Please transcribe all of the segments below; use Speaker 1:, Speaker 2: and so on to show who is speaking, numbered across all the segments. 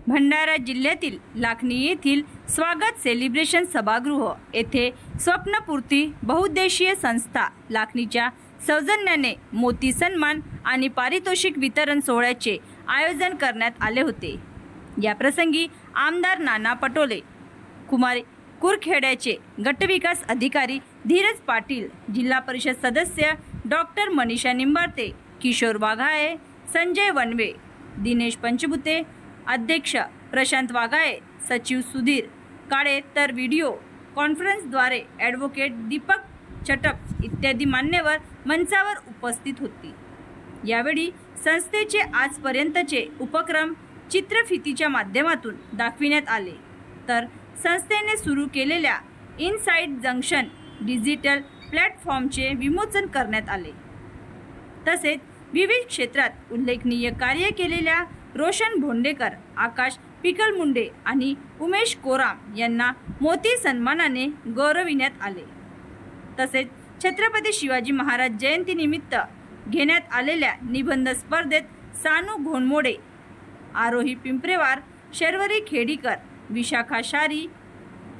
Speaker 1: भंडारा जिल्ह्यातील लाखनी येथील स्वागत सेलिब्रेशन सभागृह येथे स्वप्नपूर्ती बहुउद्देशीय संस्था लाखनीच्या सौजन्याने मोती सन्मान आणि पारितोषिक वितरण सोहळ्याचे आयोजन करण्यात आले होते। या प्रसंगी आमदार नाना पटोले, कुरखेड्याचे गटविकास अधिकारी धीरज पाटील, जिल्हा परिषद सदस्य डॉक्टर मनीषा निंबाळते, किशोर वाघाळे, संजय वनवे, दिनेश पंचबुते, अध्यक्ष प्रशांत वाघाळे, सचिव सुधीर काळे तर व्हिडिओ कॉन्फरन्सद्वारे ॲडव्होकेट दीपक चटप इत्यादी मान्यवर मंचावर उपस्थित होती। यावेळी संस्थेचे आजपर्यंतचे उपक्रम चित्रफितीच्या माध्यमातून दाखविण्यात आले, तर संस्थेने सुरू केलेल्या इनसाइड जंक्शन डिजिटल प्लॅटफॉर्मचे विमोचन करण्यात आले। तसेच विविध क्षेत्रात उल्लेखनीय कार्य केलेल्या रोशन भोंडेकर, आकाश पिकलमुंडे आणि उमेश कोराम यांना मोती सन्मानाने गौरविण्यात आले। तसेच छत्रपती शिवाजी महाराज जयंतीनिमित्त घेण्यात आलेल्या निबंध स्पर्धेत सानू घोणमोडे, आरोही पिंपरेवार, शर्वरी खेडीकर, विशाखा शारी,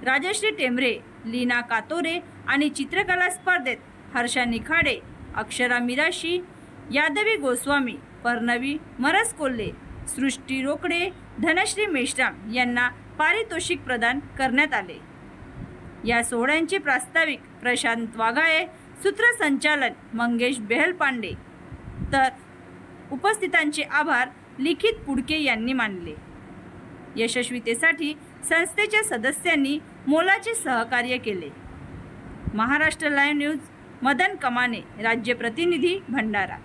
Speaker 1: राजश्री टेंबरे, लीना कातोरे आणि चित्रकला स्पर्धेत हर्षा निखाडे, अक्षरा मिराशी, यादवी गोस्वामी, पर्णवी मरसकोल्हे, सृष्टी रोकडे, धनश्री मेश्राम यांना पारितोषिक प्रदान करण्यात आले। या सोहळ्याचे प्रास्ताविक प्रशांत वाघाळे, सूत्रसंचालन मंगेश बेहलपांडे, तर उपस्थितांचे आभार लिखित पुडके यांनी मानले। यशस्वीतेसाठी संस्थेच्या सदस्यांनी मोलाचे सहकार्य केले। महाराष्ट्र लाईव्ह न्यूज, मदन कमाने, राज्य प्रतिनिधी, भंडारा।